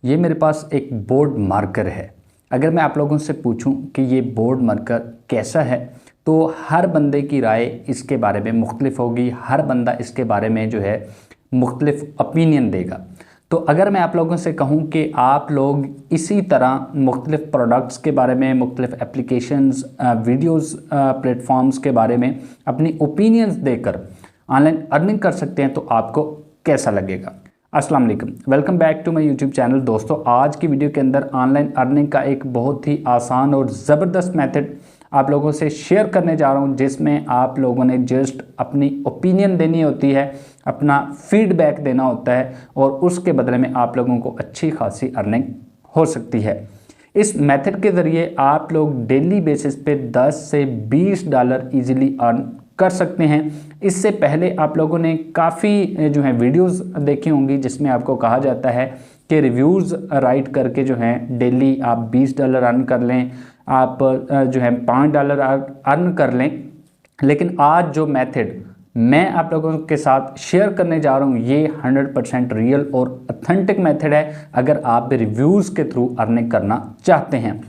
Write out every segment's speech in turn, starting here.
ये मेरे पास एक बोर्ड मार्कर है। अगर मैं आप लोगों से पूछूं कि ये बोर्ड मार्कर कैसा है, तो हर बंदे की राय इसके बारे में मुख्तलिफ होगी। हर बंदा इसके बारे में जो है मुख्तलिफ ओपिनियन देगा। तो अगर मैं आप लोगों से कहूं कि आप लोग इसी तरह मुख्तलिफ प्रोडक्ट्स के बारे में, मुख्तलिफ एप्लीकेशंस, वीडियोस, प्लेटफॉर्म्स के बारे में अपनी ओपिनियंस देकर ऑनलाइन अर्निंग कर सकते हैं, तो आपको कैसा लगेगा। अस्सलाम वालेकुम, welcome back to my YouTube channel. दोस्तों, आज की वीडियो के अंदर ऑनलाइन अर्निंग का एक बहुत ही आसान और ज़बरदस्त मेथड आप लोगों से शेयर करने जा रहा हूं, जिसमें आप लोगों ने जस्ट अपनी ओपिनियन देनी होती है, अपना फीडबैक देना होता है और उसके बदले में आप लोगों को अच्छी खासी अर्निंग हो सकती है। इस मेथड के ज़रिए आप लोग डेली बेसिस पे 10 से $20 ईजिली अर्न कर सकते हैं। इससे पहले आप लोगों ने काफ़ी जो है वीडियोस देखी होंगी, जिसमें आपको कहा जाता है कि रिव्यूज़ राइट करके जो है डेली आप $20 अर्न कर लें, आप जो है $5 अर्न कर लें। लेकिन आज जो मेथड मैं आप लोगों के साथ शेयर करने जा रहा हूँ, ये 100% रियल और ऑथेंटिक मेथड है अगर आप रिव्यूज़ के थ्रू अर्निंग करना चाहते हैं।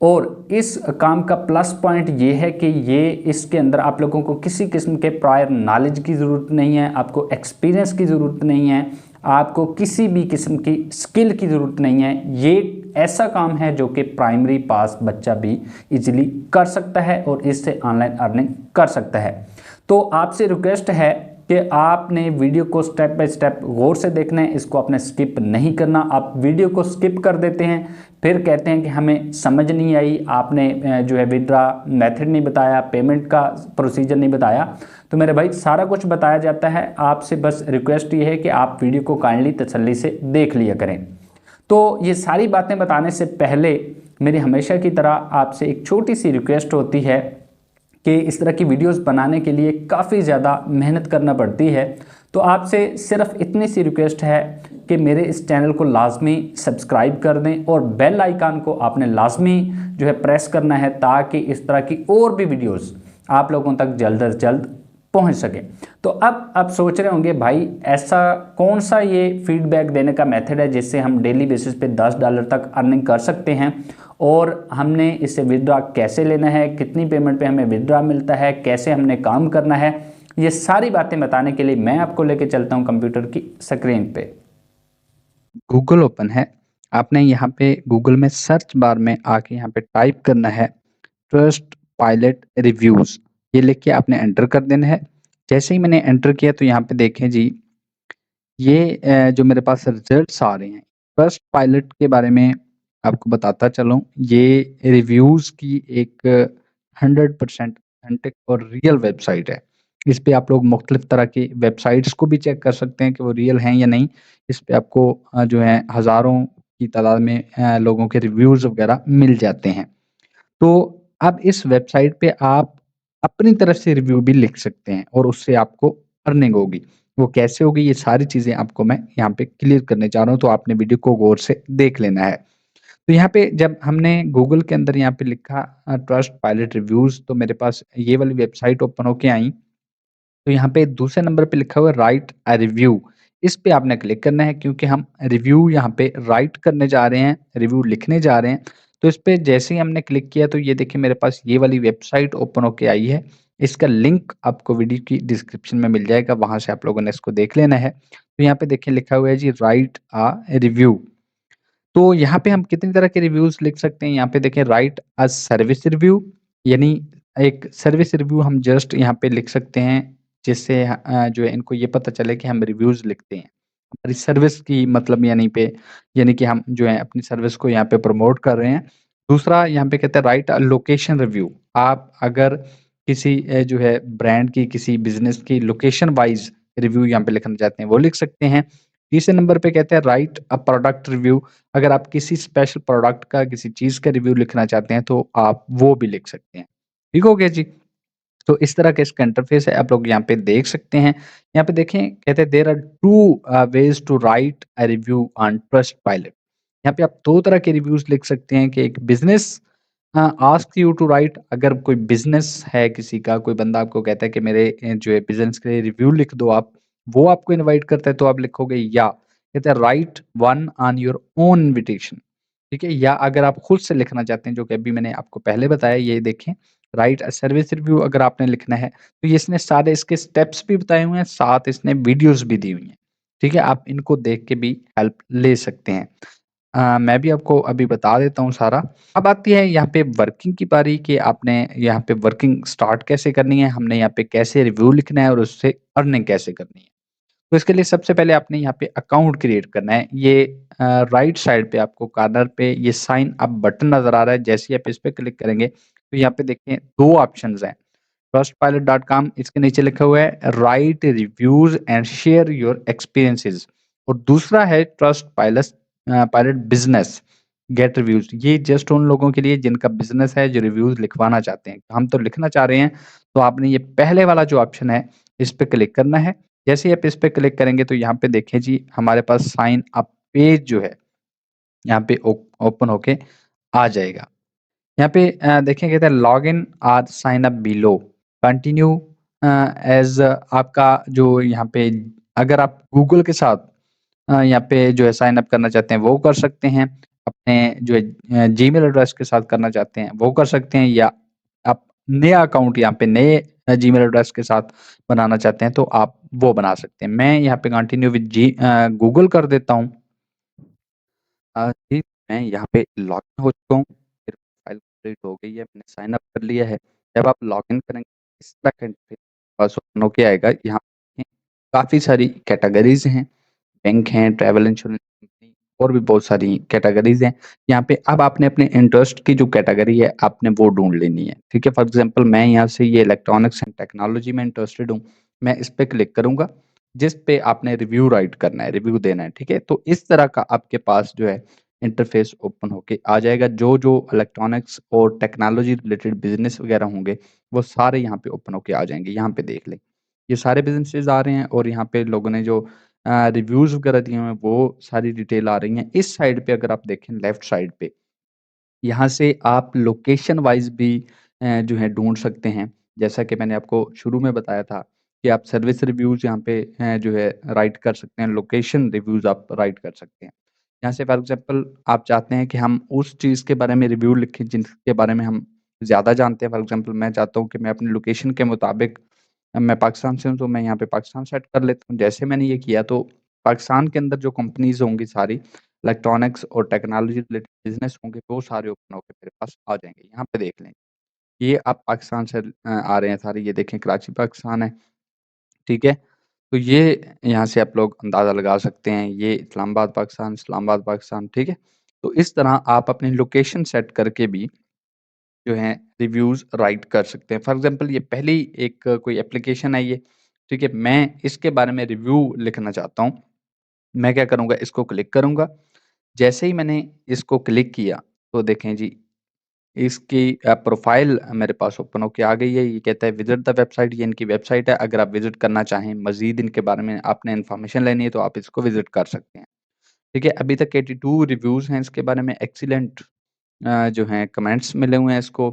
और इस काम का प्लस पॉइंट ये है कि ये इसके अंदर आप लोगों को किसी किस्म के प्रायर नॉलेज की ज़रूरत नहीं है, आपको एक्सपीरियंस की ज़रूरत नहीं है, आपको किसी भी किस्म की स्किल की ज़रूरत नहीं है। ये ऐसा काम है जो कि प्राइमरी पास बच्चा भी इजीली कर सकता है और इससे ऑनलाइन अर्निंग कर सकता है। तो आपसे रिक्वेस्ट है कि आपने वीडियो को स्टेप बाय स्टेप गौर से देखना है, इसको आपने स्किप नहीं करना। आप वीडियो को स्किप कर देते हैं, फिर कहते हैं कि हमें समझ नहीं आई, आपने जो है विड्रा मेथड नहीं बताया, पेमेंट का प्रोसीजर नहीं बताया। तो मेरे भाई, सारा कुछ बताया जाता है। आपसे बस रिक्वेस्ट ये है कि आप वीडियो को काइंडली तसल्ली से देख लिया करें। तो ये सारी बातें बताने से पहले मेरी हमेशा की तरह आपसे एक छोटी सी रिक्वेस्ट होती है कि इस तरह की वीडियोस बनाने के लिए काफ़ी ज़्यादा मेहनत करना पड़ती है। तो आपसे सिर्फ इतनी सी रिक्वेस्ट है कि मेरे इस चैनल को लाजमी सब्सक्राइब कर दें और बेल आइकन को आपने लाजमी जो है प्रेस करना है, ताकि इस तरह की और भी वीडियोस आप लोगों तक जल्द अज जल्द पहुंच सके। तो अब आप सोच रहे होंगे, भाई ऐसा कौन सा ये फीडबैक देने का मेथड है जिससे हम डेली बेसिस पे $10 तक अर्निंग कर सकते हैं, और हमने इससे विड्रा कैसे लेना है, कितनी पेमेंट पे हमें विड्रा मिलता है, कैसे हमने काम करना है। ये सारी बातें बताने के लिए मैं आपको लेके चलता हूँ कंप्यूटर की स्क्रीन पे। गूगल ओपन है। आपने यहाँ पे गूगल में सर्च बार में आके यहाँ पे टाइप करना है ट्रस्ट पायलट रिव्यूज। ये लिख के आपने एंटर कर देना है। जैसे ही मैंने एंटर किया तो यहाँ पे देखें जी, ये जो मेरे पास रिजल्ट्स आ रहे हैं, ट्रस्ट पायलट के बारे में आपको बताता चलूँ। ये रिव्यूज की एक 100% ऑथेंटिक और रियल वेबसाइट है। इस पे आप लोग मुख्तलिफ तरह की वेबसाइट्स को भी चेक कर सकते हैं कि वो रियल हैं या नहीं। इस पे आपको जो है हज़ारों की तादाद में लोगों के रिव्यूज़ वगैरह मिल जाते हैं। तो अब इस वेबसाइट पे आप अपनी तरफ से रिव्यू भी लिख सकते हैं और उससे आपको अर्निंग होगी। वो कैसे होगी, ये सारी चीज़ें आपको मैं यहाँ पे क्लियर करने जा रहा हूँ, तो आपने वीडियो को गौर से देख लेना है। तो यहाँ पे जब हमने गूगल के अंदर यहाँ पे लिखा ट्रस्ट पायलट रिव्यूज़, तो मेरे पास ये वाली वेबसाइट ओपन होके आई। तो यहाँ पे दूसरे नंबर पे लिखा हुआ है राइट अ रिव्यू। इस पे आपने क्लिक करना है, क्योंकि हम रिव्यू यहाँ पे राइट करने जा रहे हैं, रिव्यू लिखने जा रहे हैं। तो इस पे जैसे ही हमने क्लिक किया तो ये देखिए मेरे पास ये वाली वेबसाइट ओपन होके आई है। इसका लिंक आपको वीडियो की डिस्क्रिप्शन में मिल जाएगा, वहाँ से आप लोगों ने इसको देख लेना है। तो यहाँ पे देखिए लिखा हुआ है जी राइट अ रिव्यू। तो यहाँ पे हम कितनी तरह के रिव्यूज़ लिख सकते हैं, यहाँ पे देखें राइट अ सर्विस रिव्यू, यानी एक सर्विस रिव्यू हम जस्ट यहाँ पे लिख सकते हैं, जिससे जो है इनको ये पता चले कि हम रिव्यूज़ लिखते हैं। हमारी सर्विस की मतलब यानी कि हम जो है अपनी सर्विस को यहाँ पे प्रमोट कर रहे हैं। दूसरा यहाँ पे कहते हैं राइट अ लोकेशन रिव्यू। आप अगर किसी जो है ब्रांड की, किसी बिज़नेस की लोकेशन वाइज़ रिव्यू यहाँ पे लिखना चाहते हैं, वो लिख सकते हैं। तीसरे नंबर पे कहते हैं राइट अ प्रोडक्ट रिव्यू। अगर आप किसी स्पेशल प्रोडक्ट का, किसी चीज़ का रिव्यू लिखना चाहते हैं, तो आप वो भी लिख सकते हैं। ठीक हो गया जी? तो इस तरह का इसका इंटरफ़ेस है, आप लोग यहाँ पे देख सकते हैं। यहाँ पे देखें, कहते हैं there are 2 ways to write a review on Trustpilot. यहाँ पे आप 2 तरह के रिव्यूज़ लिख सकते हैं कि एक business asks you to right. अगर कोई बिज़नेस है किसी का, कोई बंदा आपको कहता है कि मेरे जो है बिज़नेस के लिए रिव्यू लिख दो आप, वो आपको इनवाइट करता है तो आप लिखोगे, या कहते हैं right one on your own invitation, ठीक है? या अगर आप खुद से लिखना चाहते हैं, जो कि अभी मैंने आपको पहले बताया, ये देखें, राइट अ सर्विस रिव्यू अगर आपने लिखना है, तो ये इसने सारे इसके स्टेप्स भी बताए हुए हैं, साथ इसने वीडियोज़ भी दी हुई हैं, ठीक है? आप इनको देख के भी हेल्प ले सकते हैं। मैं भी आपको अभी बता देता हूँ सारा। अब आती है यहाँ पे वर्किंग की बारी कि आपने यहाँ पे वर्किंग स्टार्ट कैसे करनी है, हमने यहाँ पे कैसे रिव्यू लिखना है और उससे अर्निंग कैसे करनी है। तो इसके लिए सबसे पहले आपने यहाँ पे अकाउंट क्रिएट करना है। ये राइट साइड पे आपको कॉर्नर पे ये साइन अप बटन नज़र आ रहा है, जैसे ही आप इस पे क्लिक करेंगे, तो यहाँ पे देखें 2 ऑप्शंस हैं। trustpilot.com इसके नीचे लिखा हुआ है right reviews and share your experiences, और दूसरा है पायलट बिज़नेस गेट रिव्यूज़। ये जस्ट उन लोगों के लिए जिनका बिज़नेस है, जो रिव्यूज़ लिखवाना चाहते हैं। हम तो लिखना चाह रहे हैं, तो आपने ये पहले वाला जो ऑप्शन है, इस पे क्लिक करना है। जैसे ही आप इस पे क्लिक करेंगे, तो यहाँ पे देखिए जी, हमारे पास साइन अप पेज जो है, यहाँ पे ओपन होके आ जाएगा। यहाँ पे देखिए, कहते हैं लॉगिन और sign up below, continue as आपका जो यहाँ पे, अगर आप गूगल के साथ यहाँ पे जो है साइन अप करना चाहते हैं, वो कर सकते हैं। अपने जो है जीमेल एड्रेस के साथ करना चाहते हैं, वो कर सकते हैं, या आप नया अकाउंट यहाँ पे नए जीमेल एड्रेस के साथ बनाना चाहते हैं, तो आप वो बना सकते हैं। मैं यहाँ पे कंटिन्यू विद गूगल कर देता हूँ। जी, मैं यहाँ पे लॉगिन हो चुका हूँ, मेरी प्रोफ़ाइल कंप्लीट हो गई है, मैंने साइन अप कर लिया है। जब आप लॉगिन करेंगे, इस तरह का इंटरफ़ेस पास ओपन होके आएगा। यहाँ पे काफ़ी सारी कैटेगरीज़ हैं, बैंक हैं, ट्रैवल इंश्योरेंस कंपनी, और भी बहुत सारी कैटेगरीज़ हैं। यहाँ पे अब आपने अपने इंटरेस्ट की जो कैटेगरी है, आपने वो ढूँढ लेनी है, ठीक है? फॉर एग्ज़ाम्पल मैं यहाँ से ये इलेक्ट्रॉनिक्स एंड टेक्नोलॉजी में इंटरेस्टेड हूँ, मैं इस पे क्लिक करूँगा, जिस पे आपने रिव्यू राइट करना है, रिव्यू देना है, ठीक है? तो इस तरह का आपके पास जो है इंटरफ़ेस ओपन होके आ जाएगा। जो-जो इलेक्ट्रॉनिक्स और टेक्नोलॉजी रिलेटेड बिज़नेस वगैरह होंगे, वो सारे यहाँ पे ओपन होके आ जाएँगे। यहाँ पे देख लें, ये सारे बिज़नेसेस आ रहे हैं, और यहाँ पे लोगों ने जो रिव्यूज़ वगैरह दिए हुए हैं, वो सारी डिटेल आ रही हैं। इस साइड पे अगर आप देखें, लेफ्ट साइड पे, यहाँ से आप लोकेशन वाइज़ भी जो है ढूँढ सकते हैं। जैसा कि मैंने आपको शुरू में बताया था कि आप सर्विस रिव्यूज़ यहाँ पे जो है राइट कर सकते हैं, लोकेशन रिव्यूज़ आप राइट कर सकते हैं। यहाँ से फॉर एग्ज़ाम्पल आप चाहते हैं कि हम उस चीज़ के बारे में रिव्यू लिखें जिनके बारे में हम ज़्यादा जानते हैं। फॉर एग्ज़ाम्पल मैं चाहता हूँ कि मैं अपनी लोकेशन के मुताबिक, मैं पाकिस्तान से हूँ, तो मैं यहाँ पे पाकिस्तान सेट कर लेता हूँ। जैसे मैंने ये किया, तो पाकिस्तान के अंदर जो कंपनीज़ होंगी सारी, इलेक्ट्रॉनिक्स और टेक्नोलॉजी रिलेटेड बिज़नेस होंगे, वो सारे ओपन होके मेरे पास आ जाएँगे। यहाँ पे देख लें, ये आप पाकिस्तान से आ रहे हैं सारे, ये देखें कराची पाकिस्तान है, ठीक है? तो ये यहाँ से आप लोग अंदाज़ा लगा सकते हैं, ये इस्लामाबाद पाकिस्तान, ठीक है? तो इस तरह आप अपनी लोकेशन सेट करके भी जो है रिव्यूज़ राइट कर सकते हैं। फॉर एग्ज़ाम्पल ये पहली एक कोई एप्लीकेशन है ये, ठीक है? मैं इसके बारे में रिव्यू लिखना चाहता हूँ। मैं क्या करूँगा, इसको क्लिक करूँगा। जैसे ही मैंने इसको क्लिक किया, तो देखें जी, इसकी प्रोफ़ाइल मेरे पास ओपन होके आ गई है। ये कहता है विज़िट द वेबसाइट, ये इनकी वेबसाइट है। अगर आप विज़िट करना चाहें, मज़ीद इनके बारे में आपने इन्फॉर्मेशन लेनी है, तो आप इसको विज़िट कर सकते हैं। ठीक है? अभी तक 82 रिव्यूज़ हैं इसके बारे में, एक्सीलेंट जो हैं कमेंट्स मिले हुए हैं इसको,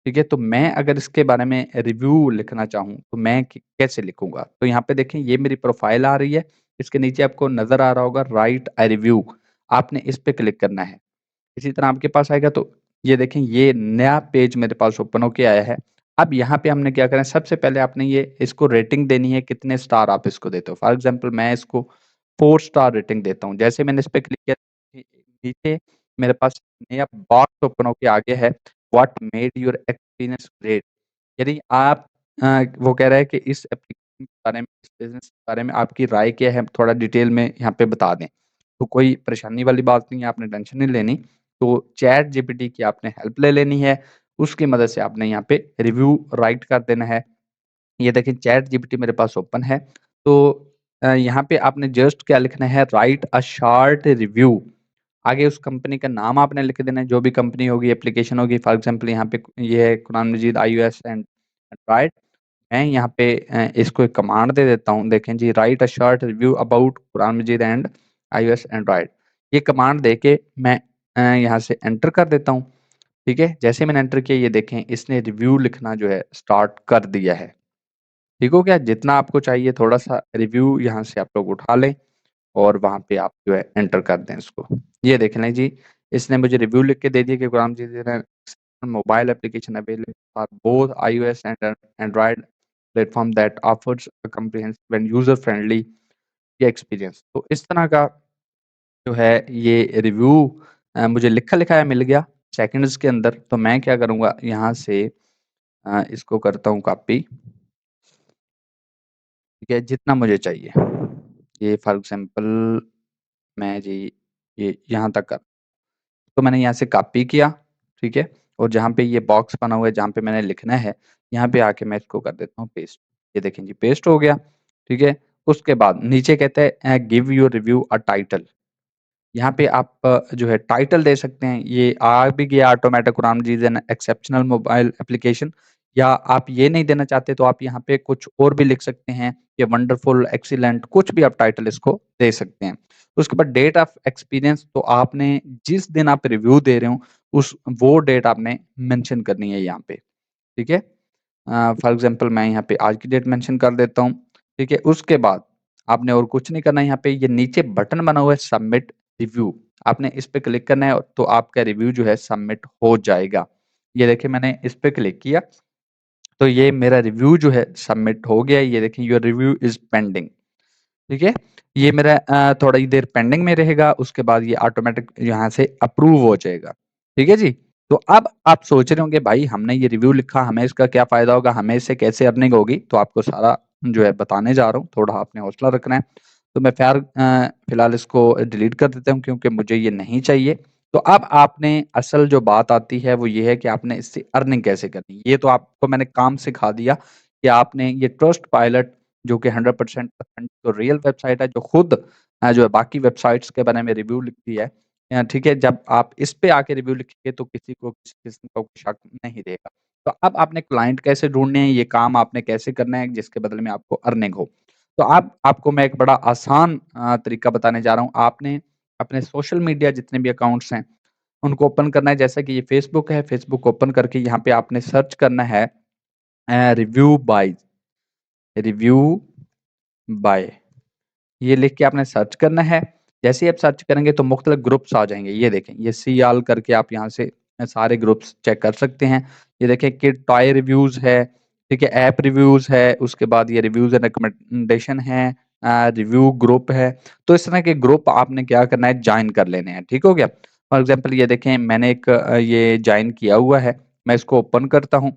ठीक है? तो मैं अगर इसके बारे में रिव्यू लिखना चाहूँ, तो मैं क कैसे लिखूँगा? तो यहाँ पे देखें, ये मेरी प्रोफ़ाइल आ रही है, इसके नीचे आपको नज़र आ रहा होगा राइट अ रिव्यू, आपने इस पे क्लिक करना है। इसी तरह आपके पास आएगा, तो ये देखें, ये नया पेज मेरे पास ओपन होके आया है। अब यहाँ पे हमने क्या करना है, सबसे पहले आपने ये इसको रेटिंग देनी है, कितने स्टार आप इसको देते हो। फॉर एग्ज़ाम्पल मैं इसको 4 स्टार रेटिंग देता हूँ। जैसे मैंने इस पे क्लिक किया, नीचे मेरे पास नया बॉक्स ओपन होके आ गया है, what made your experience great. यदि आप वो कह रहा है कि इस एप्लीकेशन के बारे में, इस बिज़नेस के बारे में आपकी राय क्या है? थोड़ा डिटेल में यहाँ पे बता दें। तो कोई परेशानी वाली बात नहीं है, आपने टेंशन नहीं लेनी। तो चैट जीपीटी की आपने हेल्प ले लेनी है, उसकी मदद से आपने यहाँ पे रिव्यू राइट कर देना है। ये देखिए, चैट जीपीटी मेरे पास ओपन है, तो यहाँ पे आपने जस्ट क्या लिखना है, राइट अ शॉर्ट रिव्यू। आगे उस कंपनी का नाम आपने लिख देना है, जो भी कंपनी होगी, एप्लीकेशन होगी। फॉर एग्ज़ाम्पल यहाँ पे ये है कुरान मजीद iOS एंड एंड्रॉयड। मैं यहाँ पे इसको एक कमांड दे देता हूँ। देखें जी, write a short review about Quran Majeed and iOS android. ये कमांड देके मैं यहाँ से एंटर कर देता हूँ, ठीक है? जैसे ही मैंने एंटर किया, ये देखें, इसने रिव्यू लिखना जो है स्टार्ट कर दिया है। ठीक हो गया? जितना आपको चाहिए थोड़ा-सा रिव्यू यहाँ से आप लोग उठा लें। और वहाँ पे आप जो है एंटर कर दें इसको। ये देख लें जी, इसने मुझे रिव्यू लिख के दे दिया कि Ghulam ji mobile application available for both iOS and android platform that offers a comprehensive and user friendly experience. तो इस तरह का जो है ये रिव्यू मुझे लिखा-लिखाया मिल गया सेकंड्स के अंदर। तो मैं क्या करूँगा, यहाँ से इसको करता हूँ कॉपी, ठीक है, जितना मुझे चाहिए। ये फॉर एग्ज़ाम्पल मैं जी ये यहाँ तक कर, तो मैंने यहाँ से कॉपी किया, ठीक है? और जहाँ पे ये बॉक्स बना हुआ है, जहाँ पे मैंने लिखना है, यहाँ पे आके मैं इसको कर देता हूँ पेस्ट। ये देखें जी पेस्ट हो गया, ठीक है? उसके बाद नीचे कहता है give your review a title. यहाँ पे आप जो है टाइटल दे सकते हैं। ये आ भी गया ऑटोमेटिक, कुरान जी is an exceptional mobile application. या आप ये नहीं देना चाहते तो आप यहाँ पे कुछ और भी लिख सकते हैं, ये वंडरफुल, एक्सीलेंट, कुछ भी आप टाइटल इसको दे सकते हैं। उसके बाद डेट ऑफ एक्सपीरियंस, तो आपने जिस दिन आप रिव्यू दे रहे हो उस वो डेट आपने मेंशन करनी है यहाँ पे, ठीक है? फॉर एग्ज़ाम्पल मैं यहाँ पे आज की डेट मेंशन कर देता हूँ, ठीक है? उसके बाद आपने और कुछ नहीं करना है, यहाँ पे ये नीचे बटन बना हुआ है सबमिट रिव्यू, आपने इस पे क्लिक करना है तो आपका रिव्यू जो है सबमिट हो जाएगा। ये देखिए मैंने इस पे क्लिक किया, तो ये मेरा रिव्यू जो है सबमिट हो गया है। ये देखिए योर रिव्यू इज़ पेंडिंग, ठीक है? ये मेरा थोड़ी देर पेंडिंग में रहेगा, उसके बाद ये ऑटोमेटिक यहाँ से अप्रूव हो जाएगा, ठीक है जी? तो अब आप सोच रहे होंगे भाई हमने ये रिव्यू लिखा, हमें इसका क्या फ़ायदा होगा, हमें इससे कैसे अर्निंग होगी? तो आपको सारा जो है बताने जा रहा हूँ, थोड़ा आपने हौसला रखना है। तो मैं फ़िलहाल इसको डिलीट कर देता हूँ क्योंकि मुझे ये नहीं चाहिए। तो अब आपने असल जो बात आती है वो ये है कि आपने इससे अर्निंग कैसे करनी है। ये तो आपको मैंने काम सिखा दिया कि आपने ये ट्रस्ट पायलट जो कि 100% ऑथेंटिक तो रियल वेबसाइट है, जो खुद जो है बाकी वेबसाइट्स के बारे में रिव्यू लिखती है। ठीक है? जब आप इस पे आके रिव्यू लिखेंगे तो किसी को किसी किस्म का शक नहीं रहेगा। तो अब आपने क्लाइंट कैसे ढूँढने हैं, ये काम आपने कैसे करना है जिसके बदले में आपको अर्निंग हो। तो अब आपको मैं एक बड़ा आसान तरीका बताने जा रहा हूँ। आपने अपने सोशल मीडिया जितने भी अकाउंट्स हैं, उनको ओपन करना है। जैसा कि ये फ़ेसबुक है, फ़ेसबुक ओपन करके यहाँ पे आपने सर्च करना है रिव्यू बाय, रिव्यू बाय। ये लिख के आपने सर्च करना है। जैसे ही आप सर्च करेंगे तो मुख्तलिफ ग्रुप्स आ जाएँगे। ये देखें, ये सी ऑल करके आप यहाँ से सारे ग्रुप्स चेक कर सकते हैं। ये देखें किड टॉय रिव्यूज़ है, ठीक है? ऐप रिव्यूज़ है, उसके बाद ये रिव्यूज़ एंड रिकमेंडेशन है, रिव्यू ग्रुप है। तो इस तरह के ग्रुप आपने क्या करना है, जॉइन कर लेने हैं, ठीक हो गया? फॉर एग्ज़ाम्पल ये देखें मैंने एक ये जॉइन किया हुआ है, मैं इसको ओपन करता हूँ।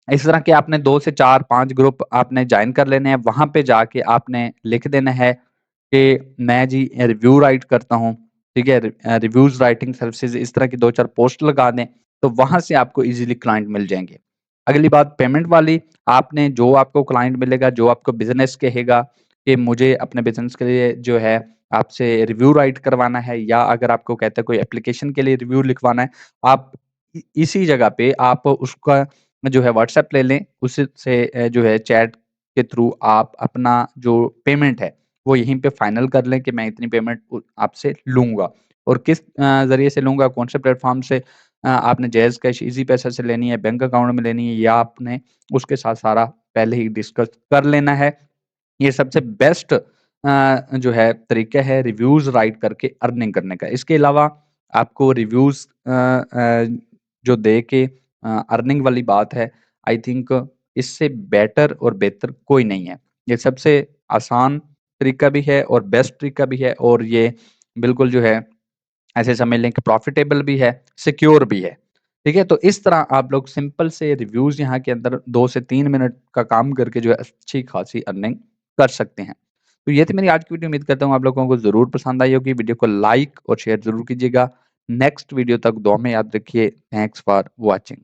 इस तरह के आपने 2 से 4-5 ग्रुप आपने जॉइन कर लेने हैं। वहाँ पे जाके आपने लिख देना है कि मैं जी रिव्यू राइट करता हूँ, ठीक है? रिव्यूज़ राइटिंग सर्विसेज़, इस तरह की 2-4 पोस्ट लगा दें, तो वहाँ से आपको ईज़िली क्लाइंट मिल जाएँगे। अगली बात पेमेंट वाली, आपने जो आपको क्लाइंट मिलेगा, जो आपको बिज़नेस कहेगा कि मुझे अपने बिज़नेस के लिए जो है आपसे रिव्यू राइट करवाना है, या अगर आपको कहता है कोई एप्लीकेशन के लिए रिव्यू लिखवाना है, आप इसी जगह पे आप उसका जो है व्हाट्सएप ले लें, उससे जो है चैट के थ्रू आप अपना जो पेमेंट है, वो यहीं पे फाइनल कर लें कि मैं इतनी पेमेंट आपसे लूँगा। और किस ज़रिए से लूँगा, कौन से प्लेटफ़ॉर्म से, आपने जायज़ कैश, ईज़ी पैसा से लेनी है, बैंक अकाउंट में लेनी है, या आपने उसके साथ सारा पहले ही डिस्कस कर लेना है। ये सबसे बेस्ट जो है तरीका है रिव्यूज़ राइट करके अर्निंग करने का। इसके अलावा आपको रिव्यूज़ जो दे के अर्निंग वाली बात है, आई थिंक इससे बेटर और बेहतर कोई नहीं है। ये सबसे आसान तरीका भी है और बेस्ट तरीका भी है, और ये बिल्कुल जो है ऐसे समझ लें कि प्रॉफ़िटेबल भी है, सिक्योर भी है। ठीक है? तो इस तरह आप लोग सिंपल से रिव्यूज़ यहाँ के अंदर 2 से 3 मिनट का काम करके जो है अच्छी खासी अर्निंग कर सकते हैं। तो ये थी मेरी आज की वीडियो, उम्मीद करता हूँ आप लोगों को ज़रूर पसंद आई होगी। वीडियो को लाइक और शेयर ज़रूर कीजिएगा। नेक्स्ट वीडियो तक दुआ में याद रखिए। Thanks for watching.